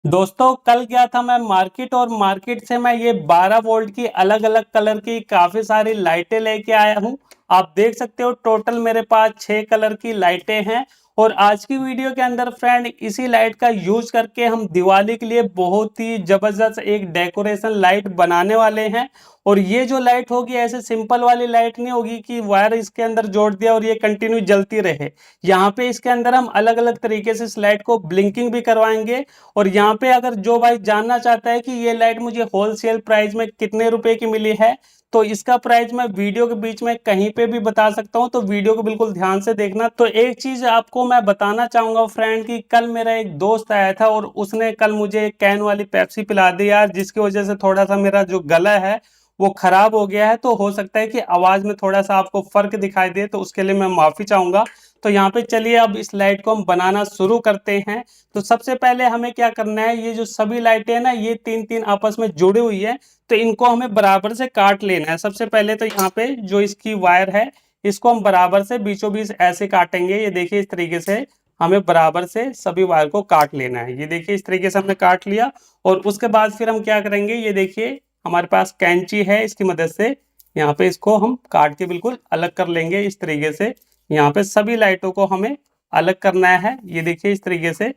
दोस्तों कल गया था मैं मार्केट और मार्केट से मैं ये 12 वोल्ट की अलग अलग कलर की काफी सारी लाइटें लेके आया हूँ। आप देख सकते हो टोटल मेरे पास 6 कलर की लाइटें हैं। और आज की वीडियो के अंदर फ्रेंड इसी लाइट का यूज करके हम दिवाली के लिए बहुत ही जबरदस्त एक डेकोरेशन लाइट बनाने वाले हैं। और ये जो लाइट होगी ऐसे सिंपल वाली लाइट नहीं होगी कि वायर इसके अंदर जोड़ दिया और ये कंटिन्यू जलती रहे। यहाँ पे इसके अंदर हम अलग अलग तरीके से इस लाइट को ब्लिंकिंग भी करवाएंगे। और यहाँ पे अगर जो भाई जानना चाहता है कि ये लाइट मुझे होलसेल प्राइस में कितने रुपए की मिली है, तो इसका प्राइस मैं वीडियो के बीच में कहीं पे भी बता सकता हूँ, तो वीडियो को बिल्कुल ध्यान से देखना। तो एक चीज आपको मैं बताना चाहूंगा फ्रेंड कि कल मेरा एक दोस्त आया था और उसने कल मुझे एक कैन वाली पेप्सी पिला दी यार, जिसकी वजह से थोड़ा सा मेरा जो गला है वो खराब हो गया है। तो हो सकता है कि आवाज में थोड़ा सा आपको फर्क दिखाई दे, तो उसके लिए मैं माफी चाहूंगा। तो यहाँ पे चलिए अब इस लाइट को हम बनाना शुरू करते हैं। तो सबसे पहले हमें क्या करना है, ये जो सभी लाइटें हैं ना ये तीन तीन आपस में जुड़ी हुई है, तो इनको हमें बराबर से काट लेना है। सबसे पहले तो यहाँ पे जो इसकी वायर है इसको हम बराबर से बीचों बीच ऐसे काटेंगे। ये देखिए इस तरीके से हमें बराबर से सभी वायर को काट लेना है। ये देखिए इस तरीके से हमने काट लिया। और उसके बाद फिर हम क्या करेंगे, ये देखिए हमारे पास कैंची है, इसकी मदद से यहाँ पे इसको हम काट के बिल्कुल अलग कर लेंगे। इस तरीके से यहाँ पे सभी लाइटों को हमें अलग करना है। ये देखिए इस तरीके से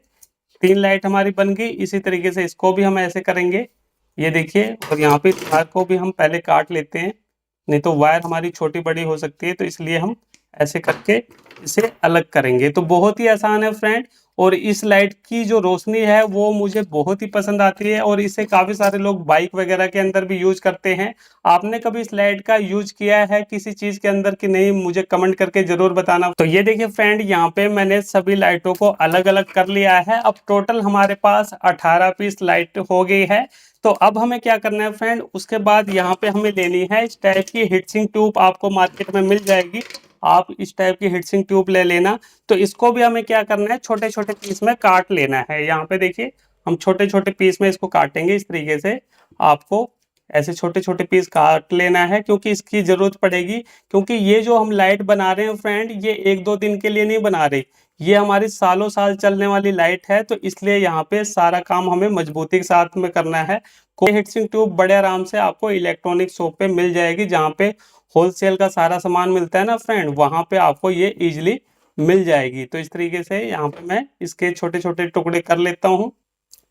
तीन लाइट हमारी बन गई। इसी तरीके से इसको भी हम ऐसे करेंगे, ये देखिए। और यहाँ पे तार को भी हम पहले काट लेते हैं, नहीं तो वायर हमारी छोटी बड़ी हो सकती है, तो इसलिए हम ऐसे करके इसे अलग करेंगे। तो बहुत ही आसान है फ्रेंड। और इस लाइट की जो रोशनी है वो मुझे बहुत ही पसंद आती है और इसे काफी सारे लोग बाइक वगैरह के अंदर भी यूज करते हैं। आपने कभी इस लाइट का यूज किया है किसी चीज के अंदर कि नहीं, मुझे कमेंट करके जरूर बताना। तो ये देखिए फ्रेंड यहाँ पे मैंने सभी लाइटों को अलग अलग कर लिया है। अब टोटल हमारे पास 18 पीस लाइट हो गई है। तो अब हमें क्या करना है फ्रेंड, उसके बाद यहाँ पे हमें लेनी है इस टाइप की हीटसिंक ट्यूब, आपको मार्केट में मिल जाएगी। आप इस टाइप की हीटसिंक ट्यूब ले लेना। तो इसको भी हमें क्या करना है, छोटे छोटे पीस में काट लेना है। यहाँ पे देखिए हम छोटे छोटे पीस में इसको काटेंगे इस तरीके से। आपको ऐसे छोटे छोटे पीस काट लेना है क्योंकि इसकी जरूरत पड़ेगी। क्योंकि ये जो हम लाइट बना रहे हैं फ्रेंड, ये एक दो दिन के लिए नहीं बना रहे, ये हमारी सालों साल चलने वाली लाइट है। तो इसलिए यहाँ पे सारा काम हमें मजबूती के साथ में करना है। कोई हीटसिंक ट्यूब बड़े आराम से आपको इलेक्ट्रॉनिक शॉप पे मिल जाएगी, जहाँ पे होलसेल का सारा सामान मिलता है ना फ्रेंड, वहां पे आपको ये इजिली मिल जाएगी। तो इस तरीके से यहाँ पे मैं इसके छोटे छोटे टुकड़े कर लेता हूँ।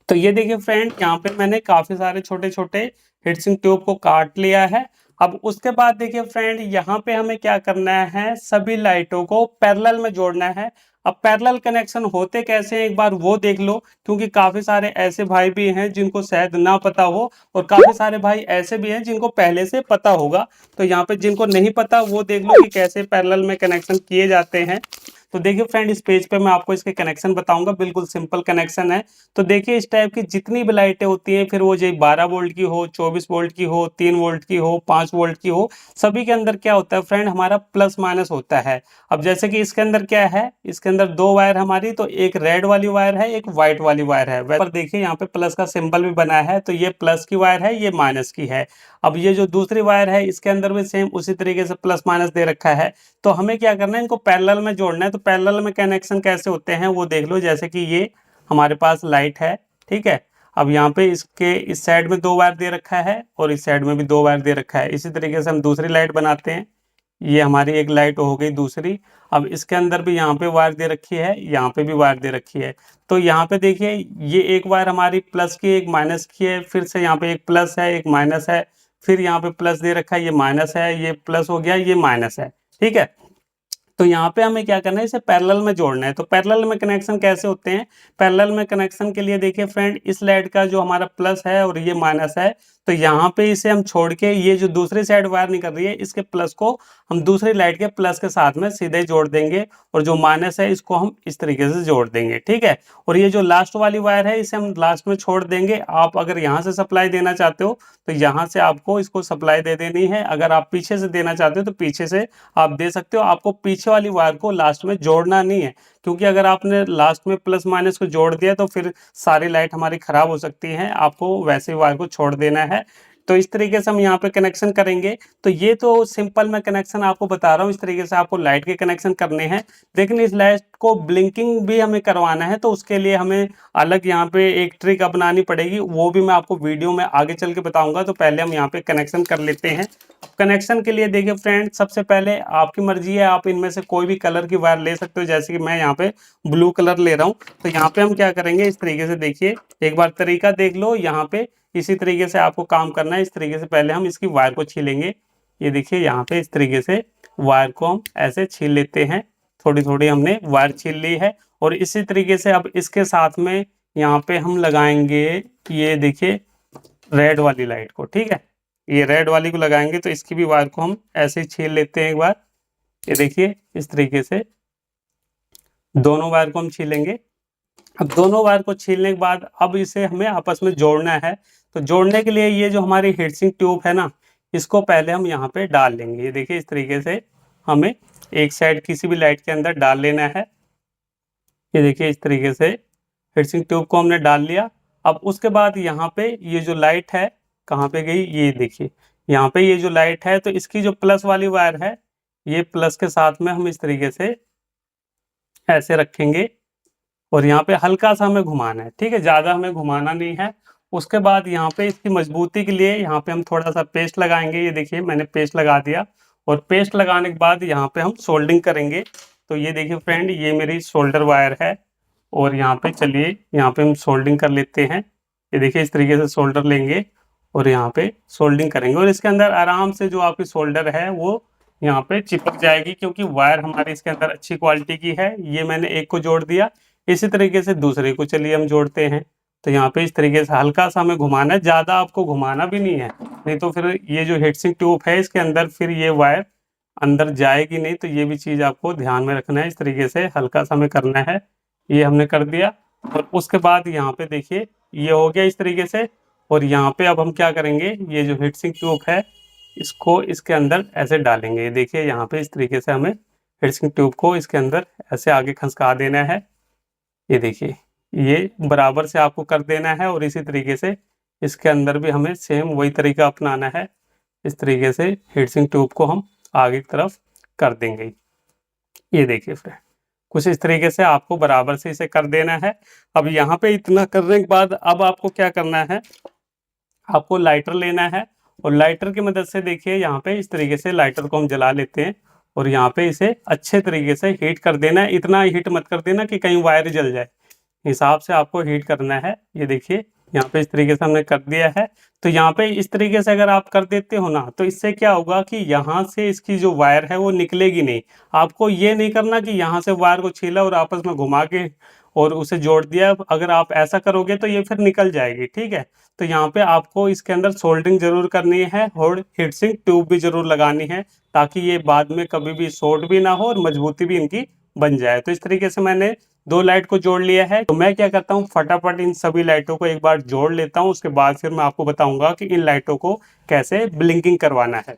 तो ये देखिए फ्रेंड यहाँ पे मैंने काफी सारे छोटे छोटे हीटसिंक ट्यूब को काट लिया है। अब उसके बाद देखिए फ्रेंड यहाँ पे हमें क्या करना है, सभी लाइटों को पैरेलल में जोड़ना है। अब पैरेलल कनेक्शन होते कैसे हैं एक बार वो देख लो, क्योंकि काफी सारे ऐसे भाई भी हैं जिनको शायद ना पता हो और काफी सारे भाई ऐसे भी हैं जिनको पहले से पता होगा। तो यहाँ पे जिनको नहीं पता वो देख लो कि कैसे पैरेलल में कनेक्शन किए जाते हैं। तो देखिए फ्रेंड इस पेज पे मैं आपको इसके कनेक्शन बताऊंगा, बिल्कुल सिंपल कनेक्शन है। तो देखिए इस टाइप की जितनी भी लाइटें होती हैं, फिर वो जो 12 वोल्ट की हो, 24 वोल्ट की हो, 3 वोल्ट की हो, 5 वोल्ट की हो, सभी के अंदर क्या होता है फ्रेंड, हमारा प्लस माइनस होता है। अब जैसे कि इसके अंदर क्या है, इसके अंदर दो वायर हमारी, तो एक रेड वाली वायर है, एक व्हाइट वाली वायर है। पर देखिए यहाँ पे प्लस का सिंबल भी बना है, तो ये प्लस की वायर है, ये माइनस की है। अब ये जो दूसरी वायर है इसके अंदर भी सेम उसी तरीके से प्लस माइनस दे रखा है। तो हमें क्या करना है, इनको पैरेलल में जोड़ना है। तो पैरेलल में कनेक्शन कैसे होते हैं वो देख लो। जैसे कि ये हमारे पास लाइट है, ठीक है। अब यहाँ पे इसके इस साइड में दो वायर दे रखा है और इस साइड में भी दो वायर दे रखा है। इसी तरीके से हम दूसरी लाइट बनाते हैं। ये हमारी एक लाइट हो गई दूसरी। अब इसके अंदर भी यहाँ पे वायर दे रखी है, यहाँ पे भी वायर दे रखी है। तो यहाँ पे देखिए ये एक वायर हमारी प्लस की एक माइनस की है, फिर से यहाँ पे एक प्लस है एक माइनस है, फिर यहाँ पे प्लस दे रखा है, ये माइनस है, ये प्लस हो गया, ये माइनस है, ठीक है। तो यहाँ पे हमें क्या करना है, इसे पैरेलल में जोड़ना है। तो पैरेलल में कनेक्शन कैसे होते हैं, पैरेलल में कनेक्शन के लिए देखिए फ्रेंड, इस लाइट का जो हमारा प्लस है और ये माइनस है, तो यहाँ पे इसे हम छोड़ के ये जो दूसरी साइड वायर निकल रही है इसके प्लस को हम दूसरी लाइट के प्लस के साथ में सीधे जोड़ देंगे। और जो माइनस है इसको हम इस तरीके से जोड़ देंगे, ठीक है। और ये जो लास्ट वाली वायर है इसे हम लास्ट में छोड़ देंगे। आप अगर यहाँ से सप्लाई देना चाहते हो तो यहाँ से आपको इसको सप्लाई दे देनी है। अगर आप पीछे से देना चाहते हो तो पीछे से आप दे सकते हो। आपको पीछे वाली वायर को लास्ट में जोड़ना नहीं है, क्योंकि अगर आपने लास्ट में प्लस माइनस को जोड़ दिया तो फिर सारी लाइट हमारी खराब हो सकती है। आपको वैसे वायर को छोड़ देना है, तो इस तरीके से हम यहाँ पे कनेक्शन करेंगे। तो ये तो सिंपल मैं कनेक्शन आपको बता रहा हूँ, इस तरीके से आपको लाइट के कनेक्शन करने हैं। लेकिन इस लाइट को ब्लिंकिंग भी हमें करवाना है, तो उसके लिए हमें अलग यहाँ पे एक ट्रिक अपनानी पड़ेगी, वो भी मैं आपको वीडियो में आगे चल के बताऊंगा। तो पहले हम यहाँ पे कनेक्शन कर लेते हैं। कनेक्शन के लिए देखिए फ्रेंड, सबसे पहले आपकी मर्जी है, आप इनमें से कोई भी कलर की वायर ले सकते हो, जैसे कि मैं यहाँ पे ब्लू कलर ले रहा हूँ। तो यहाँ पे हम क्या करेंगे, इस तरीके से देखिए, एक बार तरीका देख लो। यहाँ पे इसी तरीके से आपको काम करना है। इस तरीके से पहले हम इसकी वायर को छीलेंगे। ये देखिए यहाँ पे इस तरीके से वायर को हम ऐसे छील लेते हैं। थोड़ी थोड़ी हमने वायर छील ली है। और इसी तरीके से अब इसके साथ में यहाँ पे हम लगाएंगे, ये देखिए रेड वाली लाइट को, ठीक है, ये रेड वाली को लगाएंगे। तो इसकी भी वायर को हम ऐसे ही छील लेते हैं एक बार। ये देखिए इस तरीके से दोनों वायर को हम छीलेंगे। अब दोनों वायर को छीलने के बाद अब इसे हमें आपस में जोड़ना है। तो जोड़ने के लिए ये जो हमारी हीटसिंक ट्यूब है ना, इसको पहले हम यहाँ पे डाल लेंगे। ये देखिए इस तरीके से हमें एक साइड किसी भी लाइट के अंदर डाल लेना है। ये देखिए इस तरीके से हीटसिंक ट्यूब को हमने डाल लिया। अब उसके बाद यहाँ पे ये जो लाइट है कहाँ पे गई, ये देखिए यहाँ पे ये जो लाइट है, तो इसकी जो प्लस वाली वायर है, ये प्लस के साथ में हम इस तरीके से ऐसे रखेंगे। और यहाँ पे हल्का सा हमें घुमाना है, ठीक है, ज़्यादा हमें घुमाना नहीं है। उसके बाद यहाँ पे इसकी मजबूती के लिए यहाँ पे हम थोड़ा सा पेस्ट लगाएंगे। ये देखिए मैंने पेस्ट लगा दिया। और पेस्ट लगाने के बाद यहाँ पे हम सोल्डिंग करेंगे। तो ये देखिए फ्रेंड, ये मेरी सोल्डर वायर है। और यहाँ पे चलिए यहाँ पे हम सोल्डिंग कर लेते हैं। ये देखिए इस तरीके से सोल्डर लेंगे और यहाँ पे सोल्डिंग करेंगे। और इसके अंदर आराम से जो आपकी सोल्डर है वो यहाँ पे चिपक जाएगी, क्योंकि वायर हमारी इसके अंदर अच्छी क्वालिटी की है। ये मैंने एक को जोड़ दिया, इसी तरीके से दूसरे को चलिए हम जोड़ते हैं। तो यहाँ पे इस तरीके से हल्का सा हमें घुमाना है, ज़्यादा आपको घुमाना भी नहीं है, नहीं तो फिर ये जो हीटसिंक ट्यूब है इसके अंदर फिर ये वायर अंदर जाएगी नहीं। तो ये भी चीज़ आपको ध्यान में रखना है। इस तरीके से हल्का सा हमें करना है, ये हमने कर दिया। और उसके बाद यहाँ पे देखिए ये हो गया इस तरीके से। और यहाँ पे अब हम क्या करेंगे, ये जो हीटसिंक ट्यूब है इसको इसके अंदर ऐसे डालेंगे। देखिए यहाँ पे इस तरीके से हमें हीटसिंक ट्यूब को इसके अंदर ऐसे आगे खसका देना है। ये देखिए ये बराबर से आपको कर देना है। और इसी तरीके से इसके अंदर भी हमें सेम वही तरीका अपनाना है। इस तरीके से हीटसिंक ट्यूब को हम आगे की तरफ कर देंगे। ये देखिए फ्रेंड, कुछ इस तरीके से आपको बराबर से इसे कर देना है। अब यहाँ पे इतना करने के बाद अब आपको क्या करना है, आपको लाइटर लेना है। और लाइटर की मदद से देखिए यहाँ पे इस तरीके से लाइटर को हम जला लेते हैं। और यहाँ पे इसे अच्छे तरीके से हीट कर देना है। इतना हीट मत कर देना कि कहीं वायर जल जाए, हिसाब से आपको हीट करना है। ये देखिए यहाँ पे इस तरीके से हमने कर दिया है। तो यहाँ पे इस तरीके से अगर आप कर देते हो ना, तो इससे क्या होगा कि यहाँ से इसकी जो वायर है वो निकलेगी नहीं। आपको ये नहीं करना कि यहाँ से वायर को छीला और आपस में घुमा के और उसे जोड़ दिया। अगर आप ऐसा करोगे तो ये फिर निकल जाएगी, ठीक है। तो यहाँ पे आपको इसके अंदर सोल्डरिंग जरूर करनी है और हीटसिंक ट्यूब भी जरूर लगानी है, ताकि ये बाद में कभी भी शॉर्ट भी ना हो और मजबूती भी इनकी बन जाए। तो इस तरीके से मैंने दो लाइट को जोड़ लिया है। तो मैं क्या करता हूँ, फटाफट इन सभी लाइटों को एक बार जोड़ लेता हूँ। उसके बाद फिर मैं आपको बताऊंगा कि इन लाइटों को कैसे ब्लिंकिंग करवाना है।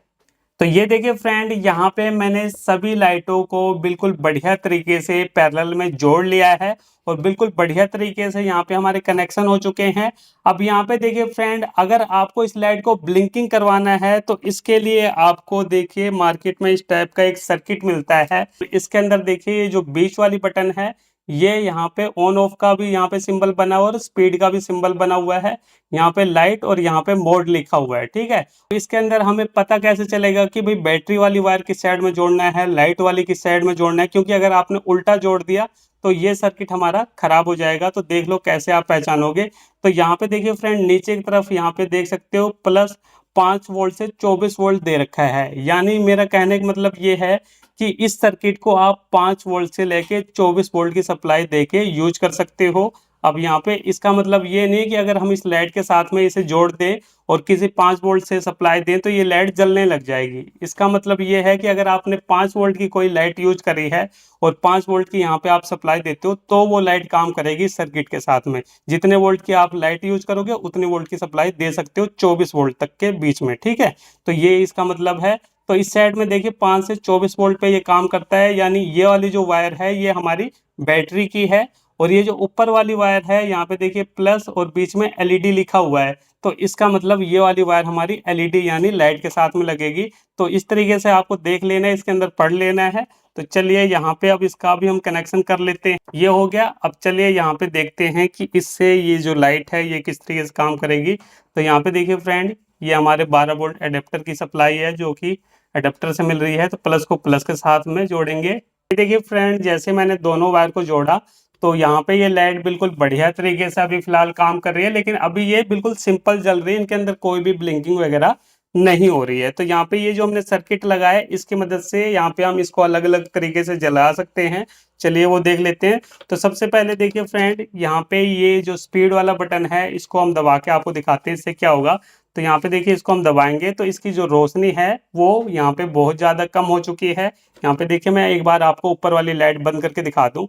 तो ये देखिए फ्रेंड, यहाँ पे मैंने सभी लाइटों को बिल्कुल बढ़िया तरीके से पैरेलल में जोड़ लिया है। और बिल्कुल बढ़िया तरीके से यहाँ पे हमारे कनेक्शन हो चुके हैं। अब यहाँ पे देखिए फ्रेंड, अगर आपको इस लाइट को ब्लिंकिंग करवाना है तो इसके लिए आपको देखिए मार्केट में इस टाइप का एक सर्किट मिलता है। तो इसके अंदर देखिए ये जो बीच वाली बटन है, ये यहाँ पे ऑन ऑफ का भी यहाँ पे सिंबल बना हुआ है और स्पीड का भी सिंबल बना हुआ है। यहाँ पे लाइट और यहाँ पे मोड लिखा हुआ है, ठीक है। तो इसके अंदर हमें पता कैसे चलेगा कि भाई बैटरी वाली वायर किस साइड में जोड़ना है, लाइट वाली किस साइड में जोड़ना है, क्योंकि अगर आपने उल्टा जोड़ दिया तो ये सर्किट हमारा खराब हो जाएगा। तो देख लो कैसे आप पहचानोगे। तो यहाँ पे देखिए फ्रेंड, नीचे की तरफ यहाँ पे देख सकते हो प्लस 5 वोल्ट से 24 वोल्ट दे रखा है। यानी मेरा कहने का मतलब ये है कि इस सर्किट को आप 5 वोल्ट से लेके 24 वोल्ट की सप्लाई देके यूज कर सकते हो। अब यहाँ पे इसका मतलब ये नहीं कि अगर हम इस लाइट के साथ में इसे जोड़ दें और किसी 5 वोल्ट से सप्लाई दें तो ये लाइट जलने लग जाएगी। इसका मतलब ये है कि अगर आपने 5 वोल्ट की कोई लाइट यूज करी है और 5 वोल्ट की यहाँ पे आप सप्लाई देते हो तो वो लाइट काम करेगी इस सर्किट के साथ में। जितने वोल्ट की आप लाइट यूज करोगे उतनी वोल्ट की सप्लाई दे सकते हो 24 वोल्ट तक के बीच में, ठीक है। तो ये इसका मतलब है। तो इस साइड में देखिए 5 से 24 वोल्ट पे ये काम करता है। यानी ये वाली जो वायर है ये हमारी बैटरी की है और ये जो ऊपर वाली वायर है यहाँ पे देखिए प्लस और बीच में एलईडी लिखा हुआ है, तो इसका मतलब ये वाली वायर हमारी एलईडी यानी लाइट के साथ में लगेगी। तो इस तरीके से आपको देख लेना है, इसके अंदर पढ़ लेना है। तो चलिए यहाँ पे अब इसका भी हम कनेक्शन कर लेते हैं। ये हो गया। अब चलिए यहाँ पे देखते हैं कि इससे ये जो लाइट है ये किस तरीके से काम करेगी। तो यहाँ पे देखिए फ्रेंड, ये हमारे 12 वोल्ट एडेप्टर की सप्लाई है जो कि एडेप्टर से मिल रही है। तो प्लस को प्लस के साथ में जोड़ेंगे। ये देखिए फ्रेंड, जैसे मैंने दोनों वायर को जोड़ा तो यहाँ पे ये लाइट बिल्कुल बढ़िया तरीके से अभी फिलहाल काम कर रही है, लेकिन अभी ये बिल्कुल सिंपल जल रही है, इनके अंदर कोई भी ब्लिंकिंग वगैरह नहीं हो रही है। तो यहाँ पे ये जो हमने सर्किट लगाया है इसकी मदद से यहाँ पे हम इसको अलग अलग तरीके से जला सकते हैं। चलिए वो देख लेते हैं। तो सबसे पहले देखिए फ्रेंड, यहाँ पे ये जो स्पीड वाला बटन है इसको हम दबा के आपको दिखाते हैं इससे क्या होगा। तो यहाँ पे देखिए इसको हम दबाएंगे तो इसकी जो रोशनी है वो यहाँ पे बहुत ज़्यादा कम हो चुकी है। यहाँ पे देखिए मैं एक बार आपको ऊपर वाली लाइट बंद करके दिखा दूँ।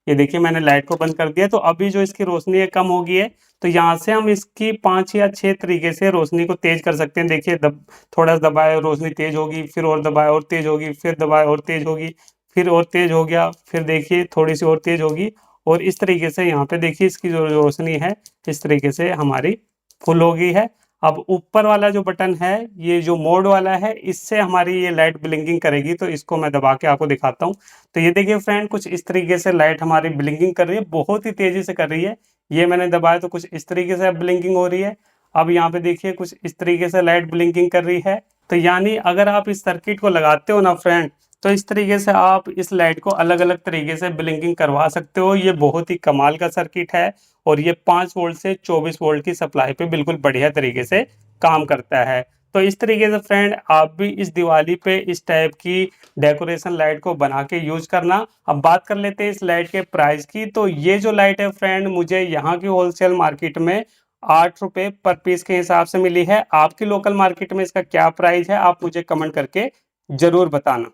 ये देखिए मैंने लाइट को बंद कर दिया, तो अभी जो इसकी रोशनी है कम हो गई है। तो यहाँ से हम इसकी 5 या 6 तरीके से रोशनी को तेज कर सकते हैं। देखिए थोड़ा दबाए रोशनी तेज होगी, फिर और दबाए और तेज होगी, फिर दबाए और तेज होगी, फिर और तेज हो गया, फिर देखिए थोड़ी सी और तेज होगी। और इस तरीके से यहाँ पे देखिए इसकी जो रोशनी है इस तरीके से हमारी फुल हो गई है। अब ऊपर वाला जो बटन है ये जो मोड वाला है इससे हमारी ये लाइट ब्लिंकिंग करेगी। तो इसको मैं दबा के आपको दिखाता हूँ। तो ये देखिए फ्रेंड, कुछ इस तरीके से लाइट हमारी ब्लिंकिंग कर रही है, बहुत ही तेजी से कर रही है। ये मैंने दबाया तो कुछ इस तरीके से ब्लिंकिंग हो रही है। अब यहाँ पे देखिए कुछ इस तरीके से लाइट ब्लिंकिंग कर रही है। तो यानी अगर आप इस सर्किट को लगाते हो ना फ्रेंड, तो इस तरीके से आप इस लाइट को अलग अलग तरीके से ब्लिंकिंग करवा सकते हो। ये बहुत ही कमाल का सर्किट है और ये 5 वोल्ट से 24 वोल्ट की सप्लाई पे बिल्कुल बढ़िया तरीके से काम करता है। तो इस तरीके से फ्रेंड आप भी इस दिवाली पे इस टाइप की डेकोरेशन लाइट को बना के यूज करना। अब बात कर लेते हैं इस लाइट के प्राइस की। तो ये जो लाइट है फ्रेंड मुझे यहाँ की होलसेल मार्केट में 8 रुपये पर पीस के हिसाब से मिली है। आपकी लोकल मार्केट में इसका क्या प्राइस है आप मुझे कमेंट करके जरूर बताना।